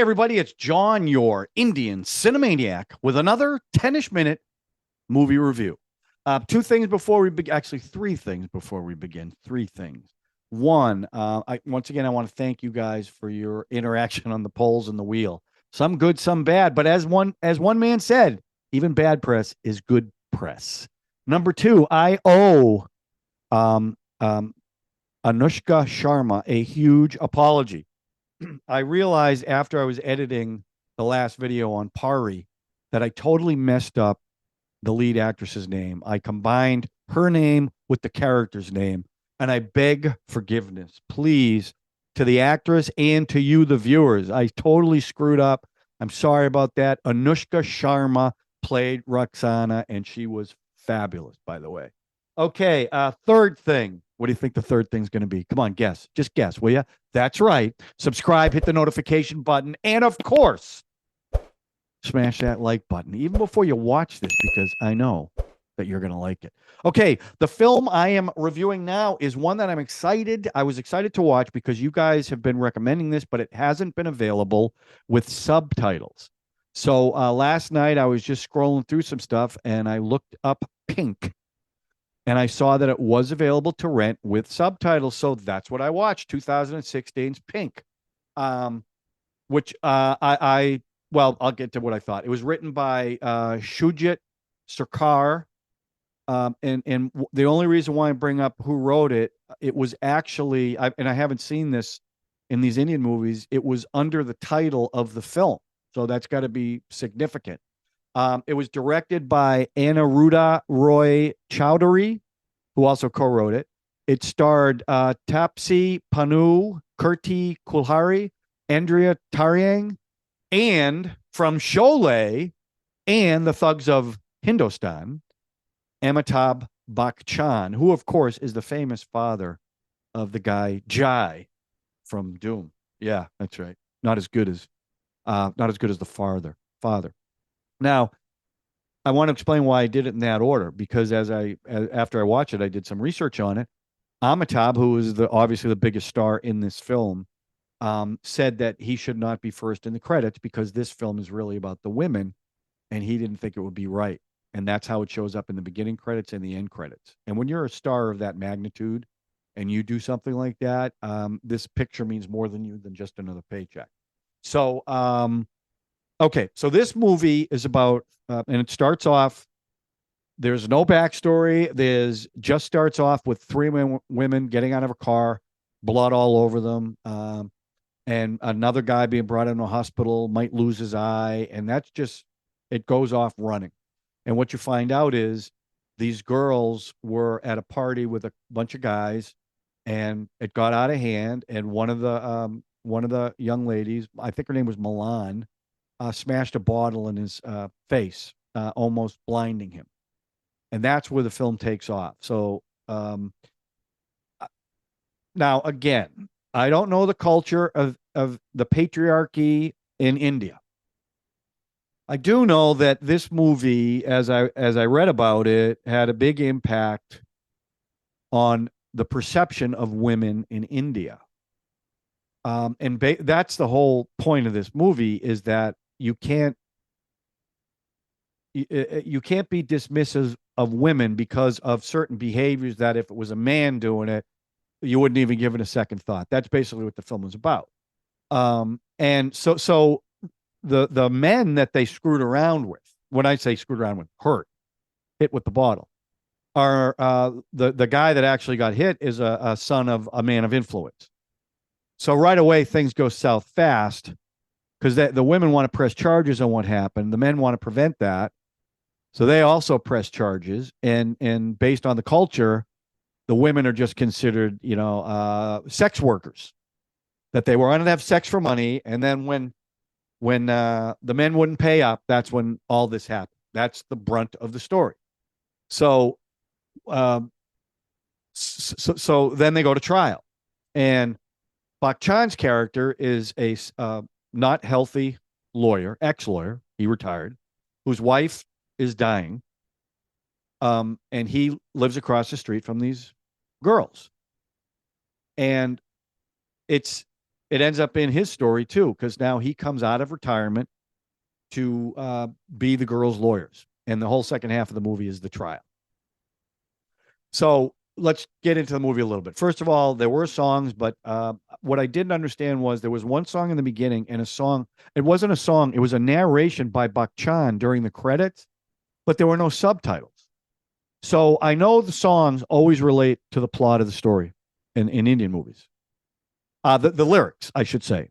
everybody, it's John, your Indian Cine-MANIAC, with another 10ish-minute movie review. Two things before we begin. Actually, three things before we begin. Three things. One, once again, I want to thank you guys for your interaction on the polls and the wheel. Some good, some bad, but as one man said, even bad press is good press. Number two, I owe Anushka Sharma a huge apology. I realized after I was editing the last video on Pari that I totally messed up the lead actress's name. I combined her name with the character's name, and I beg forgiveness, please, to the actress and to you, the viewers. I totally screwed up. I'm sorry about that. Anushka Sharma played Roxana, and she was fabulous, by the way. Okay, third thing. What do you think the third thing's going to be? Come on, guess. Just guess, will you? That's right. Subscribe, hit the notification button, and of course, smash that like button, even before you watch this, because I know that you're going to like it. Okay, the film I am reviewing now is one that I was excited to watch because you guys have been recommending this, but it hasn't been available with subtitles. So last night I was just scrolling through some stuff, and I looked up Pink, and I saw that it was available to rent with subtitles. So that's what I watched, 2016's Pink, which well, I'll get to what I thought. It was written by Shoojit Sircar. And the only reason why I bring up who wrote it, it was actually, and I haven't seen this in these Indian movies, it was under the title of the film. So that's got to be significant. It was directed by Aniruddha Roy Chowdhury, who also co-wrote it. It starred Taapsee Pannu, Kirti Kulhari, Andrea Tariang, and from Sholay and the Thugs of Hindostan, Amitabh Bachchan, who of course is the famous father of the guy Jai from Doom. Yeah, that's right. Not as good as the father. Now, I want to explain why I did it in that order, because after I watched it, I did some research on it. Amitabh, who is obviously the biggest star in this film, said that he should not be first in the credits because this film is really about the women, and he didn't think it would be right. And that's how it shows up in the beginning credits and the end credits. And when you're a star of that magnitude and you do something like that, this picture means more than you than just another paycheck. So, okay, so this movie is about, and it starts off, there's no backstory. Just starts off with three women getting out of a car, blood all over them, and another guy being brought into a hospital, might lose his eye, and it goes off running. And what you find out is these girls were at a party with a bunch of guys, and it got out of hand, and one of the young ladies, I think her name was Milan, smashed a bottle in his face, almost blinding him. And that's where the film takes off. So now, again, I don't know the culture of the patriarchy in India. I do know that this movie, as I read about it, had a big impact on the perception of women in India. And that's the whole point of this movie, is that you can't be dismissive of women because of certain behaviors that if it was a man doing it, you wouldn't even give it a second thought. That's basically what the film was about. And so the men that they screwed around with, when I say screwed around with, hit with the bottle, are the guy that actually got hit is a son of a man of influence. So right away things go south fast, because the women want to press charges on what happened. The men want to prevent that. So they also press charges. And based on the culture, the women are just considered, sex workers, that they were going to have sex for money. And then when the men wouldn't pay up, that's when all this happened. That's the brunt of the story. So, so then they go to trial, and Bachchan's character is a not healthy lawyer, ex-lawyer. He retired, whose wife is dying, and he lives across the street from these girls. And it's it ends up in his story too, because now he comes out of retirement to be the girls' lawyers, and the whole second half of the movie is the trial. So let's get into the movie a little bit. First of all, there were songs, but what I didn't understand was there was one song in the beginning and a song. It wasn't a song; it was a narration by Bachchan during the credits, but there were no subtitles. So I know the songs always relate to the plot of the story in Indian movies. The lyrics, I should say.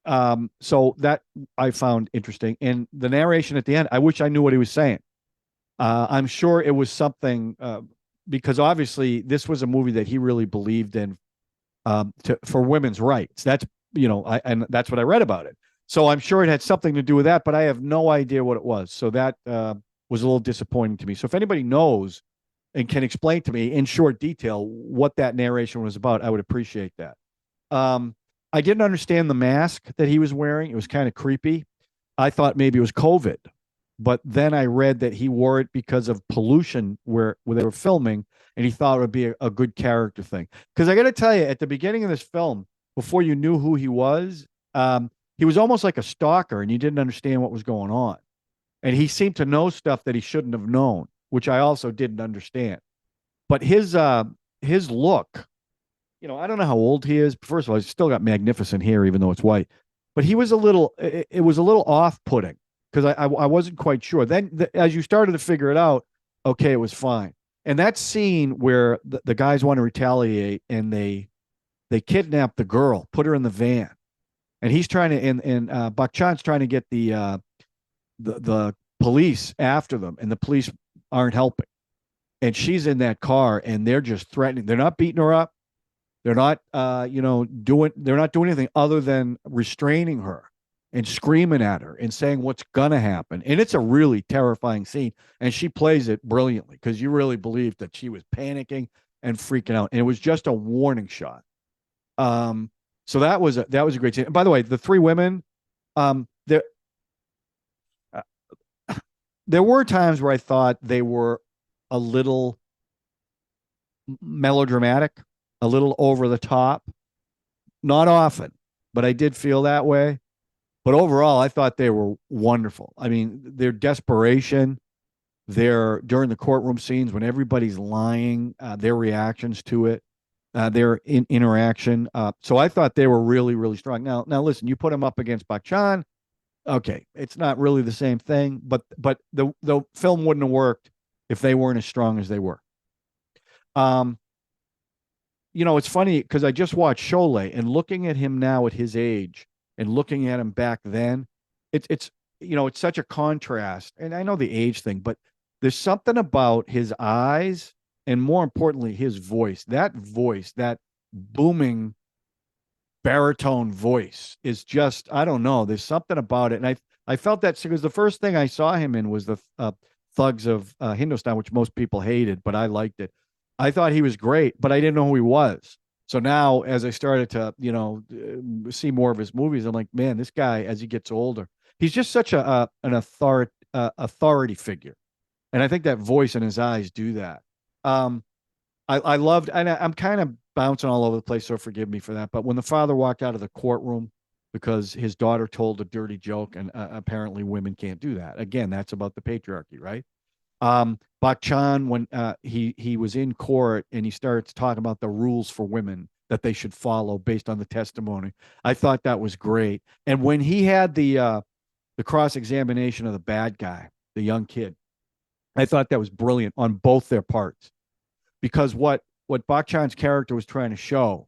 So that I found interesting. And the narration at the end, I wish I knew what he was saying. I'm sure it was something because obviously this was a movie that he really believed in for women's rights. That's, and that's what I read about it. So I'm sure it had something to do with that, but I have no idea what it was. So that was a little disappointing to me. So if anybody knows and can explain to me in short detail what that narration was about, I would appreciate that. I didn't understand the mask that he was wearing. It was kind of creepy. I thought maybe it was COVID, but then I read that he wore it because of pollution where they were filming, and he thought it would be a good character thing. Because I got to tell you, at the beginning of this film, before you knew who he was almost like a stalker, and you didn't understand what was going on. And he seemed to know stuff that he shouldn't have known, which I also didn't understand. But his look, I don't know how old he is. First of all, he's still got magnificent hair, even though it's white. But he was it was a little off-putting because I wasn't quite sure. Then as you started to figure it out, okay, it was fine. And that scene where the guys want to retaliate and they kidnap the girl, put her in the van, and he's trying to, and Bachchan's trying to get the police after them, and the police aren't helping. And she's in that car, and they're just threatening. They're not beating her up. They're not, they're not doing anything other than restraining her and screaming at her and saying what's gonna happen. And it's a really terrifying scene, and she plays it brilliantly because you really believe that she was panicking and freaking out, and it was just a warning shot. So that was a great scene. And by the way, the three women, there were times where I thought they were a little melodramatic, a little over the top. Not often, but I did feel that way. But overall, I thought they were wonderful. I mean, their desperation, during the courtroom scenes when everybody's lying, their reactions to it, their interaction. So I thought they were really, really strong. Now, listen, you put them up against Bachchan. Okay, it's not really the same thing, but the film wouldn't have worked if they weren't as strong as they were. It's funny because I just watched Sholay, and looking at him now at his age and looking at him back then, it's such a contrast. And I know the age thing, but there's something about his eyes and more importantly, his voice. That voice, that booming baritone voice is just, I don't know. There's something about it. And I felt that because the first thing I saw him in was the Thugs of Hindostan, which most people hated, but I liked it. I thought he was great, but I didn't know who he was. So now, as I started to, see more of his movies, I'm like, man, this guy, as he gets older, he's just such an authority figure, and I think that voice and his eyes do that. I loved, and I'm kind of bouncing all over the place, so forgive me for that. But when the father walked out of the courtroom because his daughter told a dirty joke, and apparently women can't do that. Again, that's about the patriarchy, right? Bachchan, when he was in court and he starts talking about the rules for women that they should follow based on the testimony, I thought that was great. And when he had the cross-examination of the bad guy, the young kid, I thought that was brilliant on both their parts, because what Bachchan's character was trying to show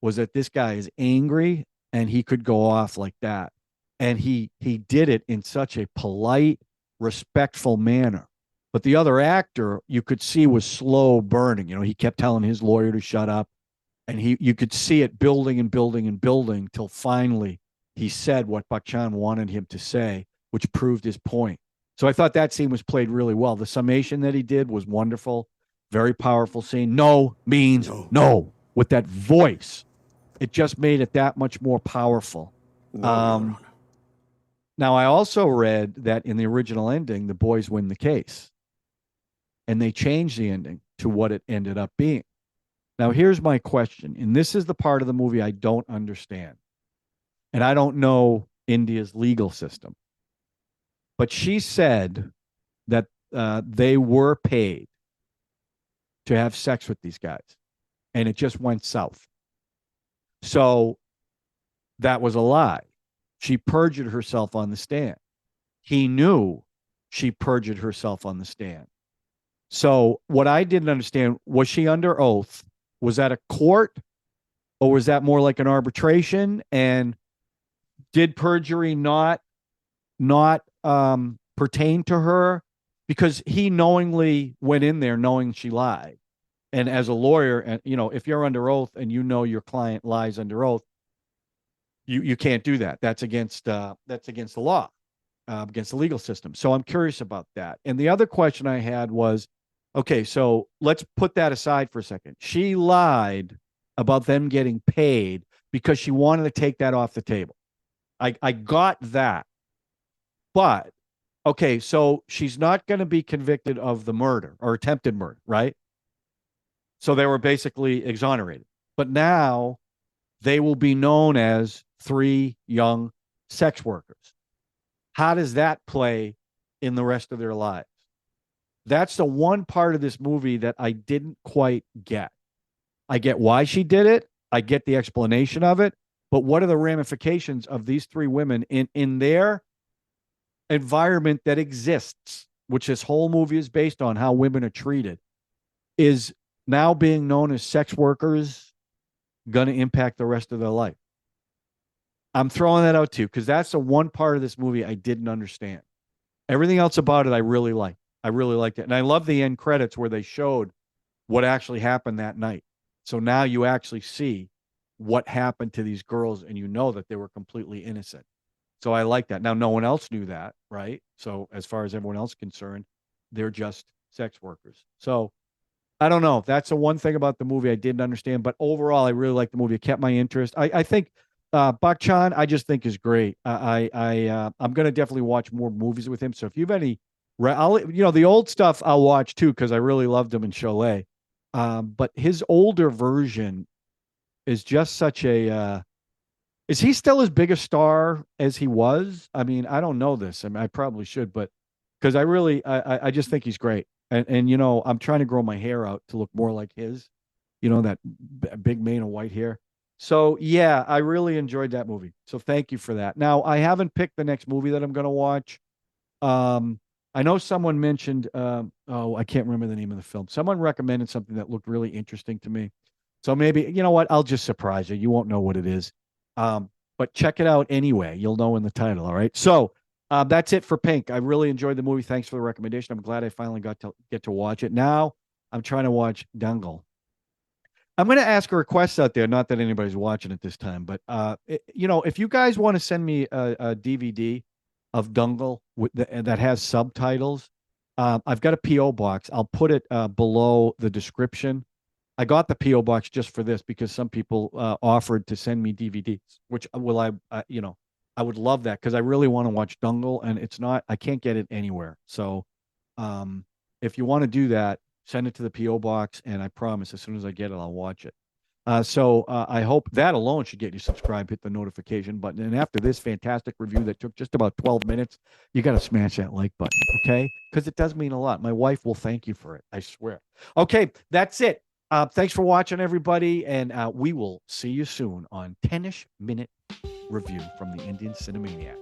was that this guy is angry and he could go off like that, and he did it in such a polite, respectful manner. But the other actor, you could see, was slow burning. He kept telling his lawyer to shut up, and you could see it building and building and building till finally he said what Bachchan wanted him to say, which proved his point. So I thought that scene was played really well. The summation that he did was wonderful, very powerful scene. No means no. With that voice, it just made it that much more powerful. No, now, I also read that in the original ending, the boys win the case, and they changed the ending to what it ended up being. Now, here's my question, and this is the part of the movie I don't understand. and I don't know India's legal system, but she said that they were paid to have sex with these guys, and it just went south. So that was a lie. She perjured herself on the stand. He knew she perjured herself on the stand. So what I didn't understand, was she under oath? Was that a court, or was that more like an arbitration? And did perjury not pertain to her? Because he knowingly went in there knowing she lied. And as a lawyer, and if you're under oath and you know your client lies under oath, you can't do that. That's against the law, against the legal system. So I'm curious about that. And the other question I had was, okay, so let's put that aside for a second. She lied about them getting paid because she wanted to take that off the table. I got that. But, okay, so she's not going to be convicted of the murder or attempted murder, right? So they were basically exonerated. But now they will be known as 3 young sex workers. How does that play in the rest of their lives? That's the one part of this movie that I didn't quite get. I get why she did it. I get the explanation of it. But what are the ramifications of these 3 women in their environment that exists, which this whole movie is based on, how women are treated, is now being known as sex workers going to impact the rest of their life? I'm throwing that out to you because that's the one part of this movie I didn't understand. Everything else about it I really liked. I really liked it. And I love the end credits where they showed what actually happened that night. So now you actually see what happened to these girls, and you know that they were completely innocent. So I like that. Now, no one else knew that, right? So as far as everyone else is concerned, they're just sex workers. So I don't know. That's the one thing about the movie I didn't understand. But overall, I really liked the movie. It kept my interest. I think Bachchan, I just think is great. I'm going to definitely watch more movies with him. So if you have any, the old stuff I'll watch too, because I really loved him in Sholay. But his older version is just such a. Is he still as big a star as he was? I mean, I don't know this. I mean, I probably should, but because I just think he's great. And I'm trying to grow my hair out to look more like his. That big mane of white hair. So yeah, I really enjoyed that movie. So thank you for that. Now I haven't picked the next movie that I'm going to watch. I know someone mentioned. I can't remember the name of the film. Someone recommended something that looked really interesting to me. So maybe you know what? I'll just surprise you. You won't know what it is. But check it out anyway. You'll know in the title. All right. So that's it for Pink. I really enjoyed the movie. Thanks for the recommendation. I'm glad I finally got to get to watch it. Now I'm trying to watch Dangal. I'm going to ask a request out there. Not that anybody's watching it this time, but if you guys want to send me a DVD of Dangal that has subtitles, I've got a PO box. I'll put it below the description. I got the PO box just for this because some people offered to send me DVDs, which I would love that because I really want to watch Dangal, and I can't get it anywhere. So, if you want to do that, send it to the PO box, and I promise as soon as I get it, I'll watch it. So I hope that alone should get you subscribed, hit the notification button. And after this fantastic review that took just about 12 minutes, you got to smash that like button, okay? Because it does mean a lot. My wife will thank you for it, I swear. Okay, that's it. Thanks for watching, everybody, and we will see you soon on 10ish-Minute review from the Indian Cine-MANIAC.